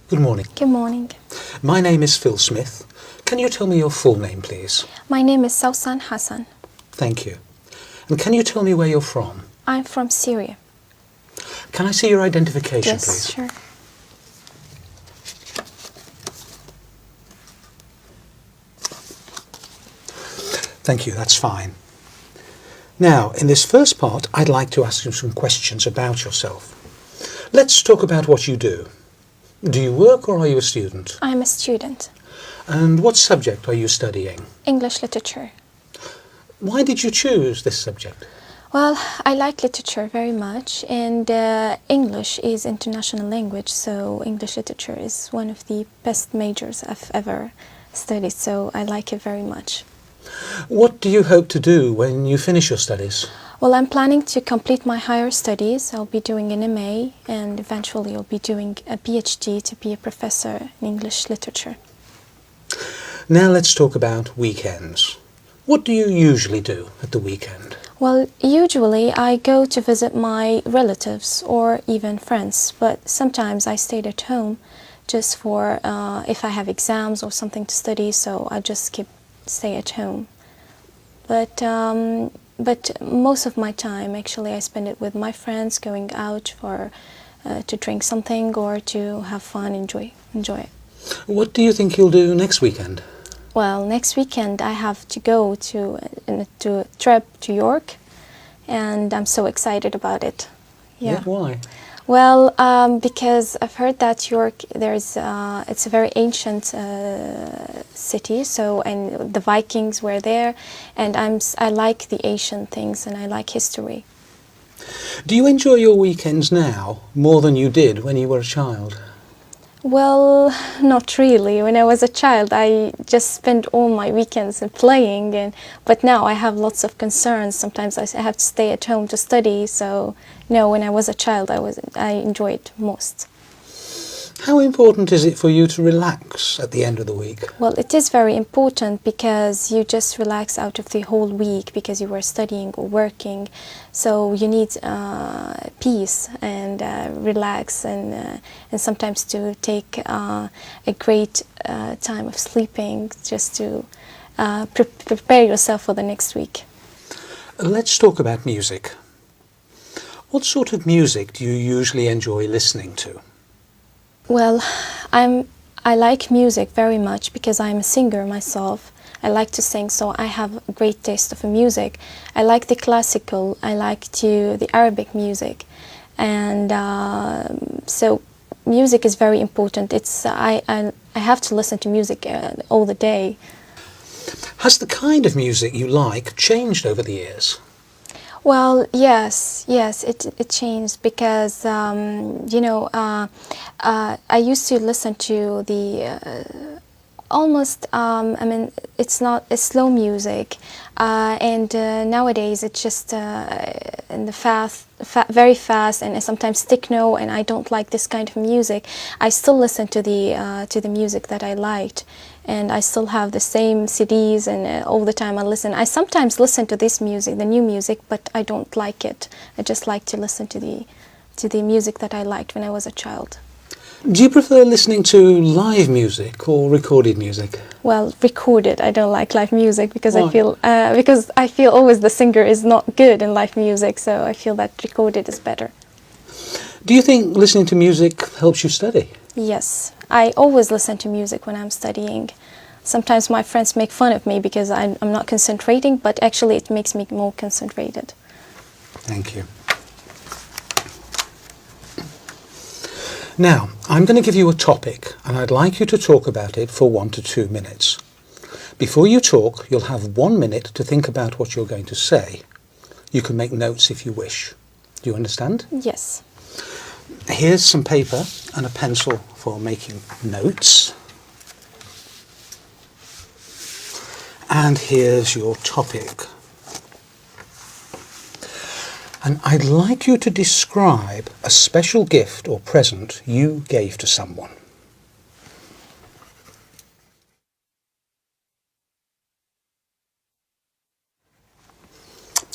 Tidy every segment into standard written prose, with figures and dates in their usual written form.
Good morning. Good morning. My name is Phil Smith. Can you tell me your full name, please? My name is Sausan Hassan. Thank you. And can you tell me where you're from? I'm from Syria. Can I see your identification, Yes, please? sure. Thank you, that's fine. Now, in this first part, I'd like to ask you some questions about yourself. Let's talk about what you do. Do you work or are you a student? I'm a student. And what subject are you studying? English literature. Why did you choose this subject? Well, I like literature very much, and English is international language, so English literature is one of the best majors I've ever studied, so I like it very much. What do you hope to do when you finish your studies? Well, I'm planning to complete my higher studies. I'll be doing an MA, and eventually I'll be doing a PhD to be a professor in English literature. Now let's talk about weekends. What do you usually do at the weekend? Well, usually I go to visit my relatives or even friends, but sometimes I stay at home just for if I have exams or something to study, so I just stay at home. But most of my time, actually, I spend it with my friends, going out for to drink something or to have fun, enjoy it. What do you think you'll do next weekend? Well, next weekend I have to go to a trip to York, and I'm so excited about it. Yeah, why? Well, because I've heard that York, it's a very ancient city. So, and the Vikings were there, and I like the ancient things, and I like history. Do you enjoy your weekends now more than you did when you were a child? Well, not really. When I was a child, I just spent all my weekends playing, but now I have lots of concerns. Sometimes I have to stay at home to study. So, no, when I was a child, I enjoyed most. How important is it for you to relax at the end of the week? Well, it is very important because you just relax out of the whole week because you were studying or working. So you need peace and relax and sometimes to take a great time of sleeping just to prepare yourself for the next week. Let's talk about music. What sort of music do you usually enjoy listening to? Well, I like music very much because I'm a singer myself. I like to sing, so I have a great taste of music. I like the classical, I like the Arabic music, and so music is very important. I have to listen to music all the day. Has the kind of music you like changed over the years? Well, yes, it changed because I used to listen to the almost it's slow music, and nowadays it's just in the very fast, and sometimes techno, and I don't like this kind of music. I still listen to the music that I liked, and I still have the same CDs, and all the time I listen. I sometimes listen to this music, the new music, but I don't like it. I just like to listen to the music that I liked when I was a child. Do you prefer listening to live music or recorded music? Well, recorded. I don't like live music because Why? I feel always the singer is not good in live music, so I feel that recorded is better. Do you think listening to music helps you study? Yes, I always listen to music when I'm studying. Sometimes my friends make fun of me because I'm not concentrating, but actually it makes me more concentrated. Thank you. Now, I'm going to give you a topic, and I'd like you to talk about it for 1 to 2 minutes. Before you talk, you'll have 1 minute to think about what you're going to say. You can make notes if you wish. Do you understand? Yes. Here's some paper and a pencil for making notes. And here's your topic. And I'd like you to describe a special gift or present you gave to someone.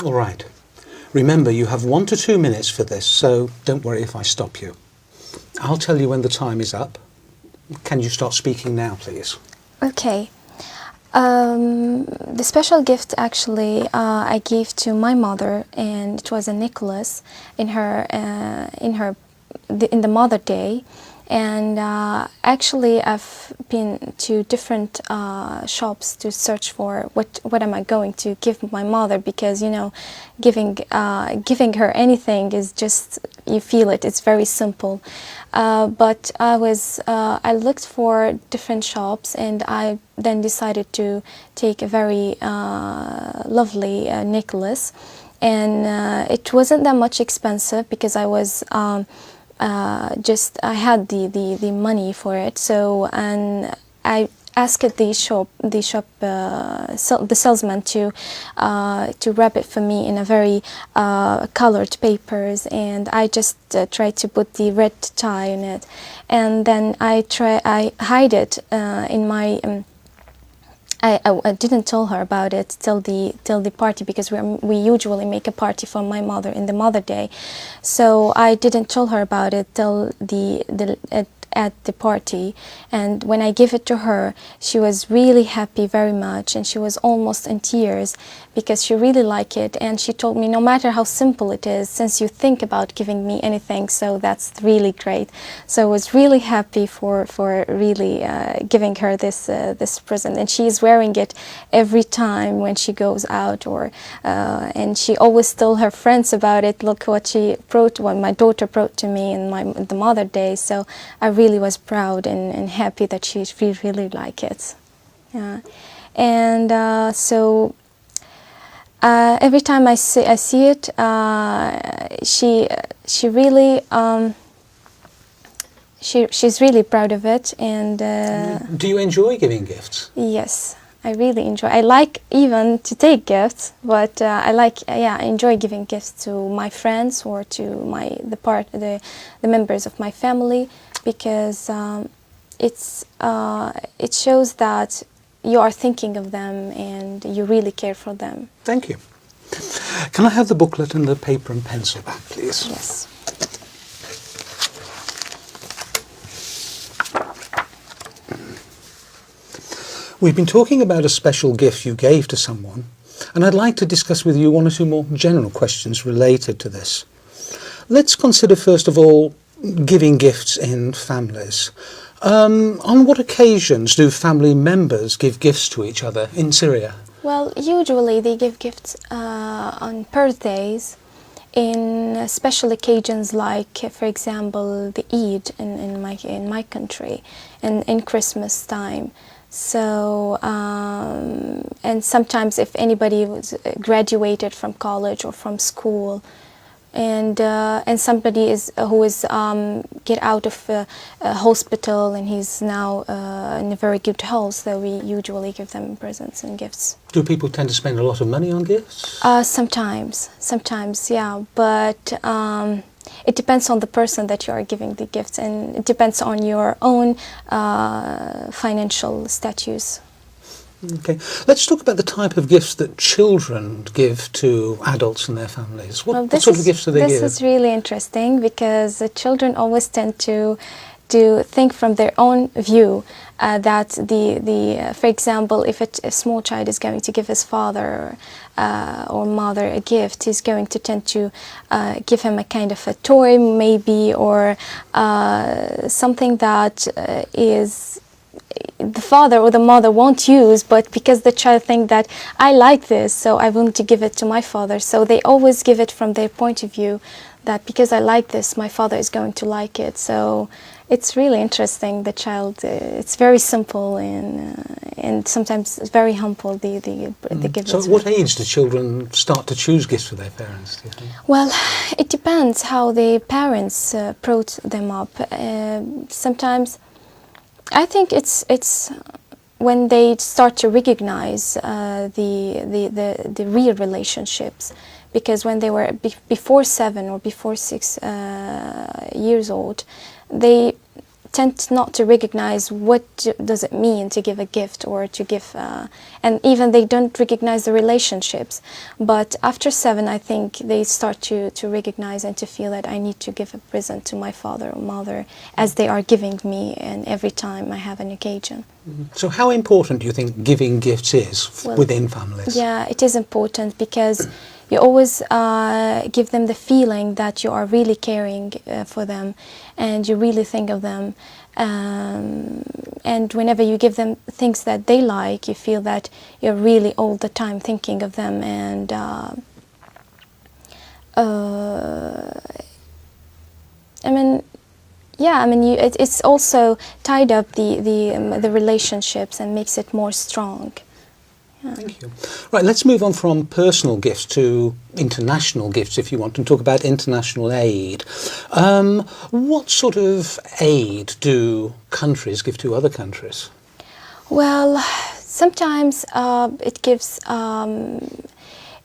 All right. Remember, you have 1 to 2 minutes for this, so don't worry if I stop you. I'll tell you when the time is up, Can you start speaking now, please? Okay. The special gift actually I gave to my mother, and it was a necklace in the Mother Day. And actually, I've been to different shops to search for what am I going to give my mother, because you know, giving her anything is just, you feel it. It's very simple. But I looked for different shops, and I then decided to take a very lovely necklace, and it wasn't that much expensive because I was. I had the money for it, so, and I asked the salesman to wrap it for me in a very colored papers, and I just tried to put the red tie in it, and then I hide it in my. I didn't tell her about it till the party, because we usually make a party for my mother in the Mother Day, so I didn't tell her about it till at the party. And when I gave it to her, she was really happy very much, and she was almost in tears because she really liked it, and she told me, no matter how simple it is, since you think about giving me anything, so that's really great. So I was really happy for really giving her this present, and she's wearing it every time when she goes out, or and she always tell her friends about it. Look what my daughter brought to me in the Mother Day. So I really was proud and happy that she really liked it. Yeah. And so every time I see it, she really she's really proud of it. And do you enjoy giving gifts? Yes, I really enjoy. I like even to take gifts, but I enjoy giving gifts to my friends or to the members of my family, because it shows that you are thinking of them and you really care for them. Thank you. Can I have the booklet and the paper and pencil back, please? Yes. We've been talking about a special gift you gave to someone, and I'd like to discuss with you one or two more general questions related to this. Let's consider first of all giving gifts in families. On what occasions do family members give gifts to each other in Syria? Well, usually they give gifts on birthdays, in special occasions like, for example, the Eid in my country, and in Christmas time. So, and sometimes if anybody was graduated from college or from school, and somebody who is get out of a hospital and he's now in a very good health, so we usually give them presents and gifts. Do people tend to spend a lot of money on gifts? Sometimes, yeah, but it depends on the person that you are giving the gifts, and it depends on your own financial status. Okay, let's talk about the type of gifts that children give to adults and their families. What sort of gifts do they give? This is really interesting, because the children always tend to think from their own view. That for example, if a small child is going to give his father or mother a gift, he's going to tend to give him a kind of a toy, maybe, or something that is the father or the mother won't use, but because the child thinks that I like this, so I want to give it to my father. So they always give it from their point of view, that because I like this, my father is going to like it. So it's really interesting. The child, it's very simple and sometimes very humble. The gifts. So at what age do children start to choose gifts for their parents, do you think? Well, it depends how the parents brought them up. Sometimes I think it's when they start to recognize the real relationships, because when they were before 7 or before 6 years old, they tend not to recognize what does it mean to give a gift or to give, and even they don't recognize the relationships. But after 7, I think they start to recognize and to feel that I need to give a present to my father or mother as they are giving me, and every time I have an occasion. So how important do you think giving gifts is within families? Yeah, it is important because you always give them the feeling that you are really caring for them and you really think of them. And whenever you give them things that they like, you feel that you're really all the time thinking of them. And I mean, yeah, I mean, it's also tied up the relationships and makes it more strong. Yeah. Thank you. Right, let's move on from personal gifts to international gifts, if you want, and talk about international aid. What sort of aid do countries give to other countries? Well, sometimes it gives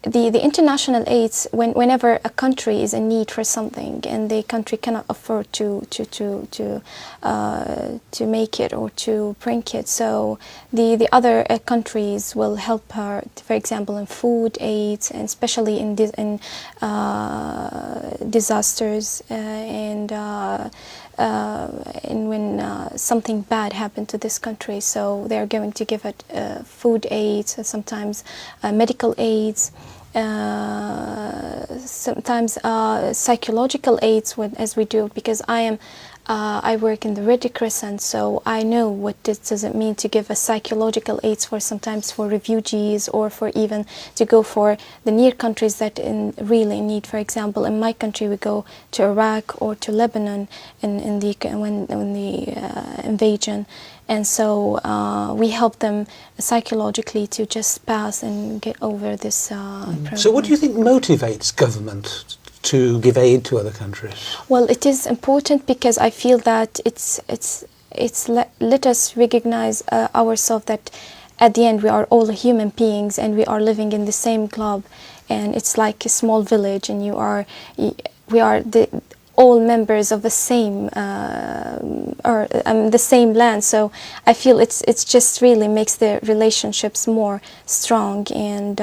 the international aids whenever a country is in need for something and the country cannot afford to make it or to bring it, so the other countries will help her, for example, in food aids, and especially in disasters and when something bad happened to this country, so they're going to give it food aids, sometimes medical aids, sometimes psychological aids, as we do, because I work in the Red Crescent, so I know what does it mean to give a psychological aids for sometimes for refugees or for even to go for the near countries that really need. For example, in my country, we go to Iraq or to Lebanon when the invasion, and so we help them psychologically to just pass and get over this problem. So what do you think motivates government to give aid to other countries? Well, it is important because I feel that let us recognize ourselves that at the end we are all human beings and we are living in the same club, and it's like a small village, and we are all members of the same the same land. So I feel it's just really makes the relationships more strong, and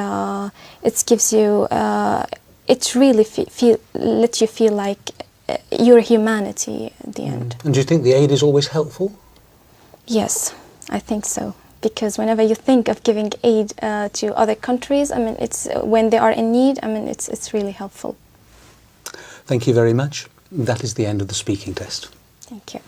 it gives you. It really lets you feel like your humanity at the end. And do you think the aid is always helpful? Yes, I think so. Because whenever you think of giving aid to other countries, I mean, it's when they are in need. I mean, it's really helpful. Thank you very much. That is the end of the speaking test. Thank you.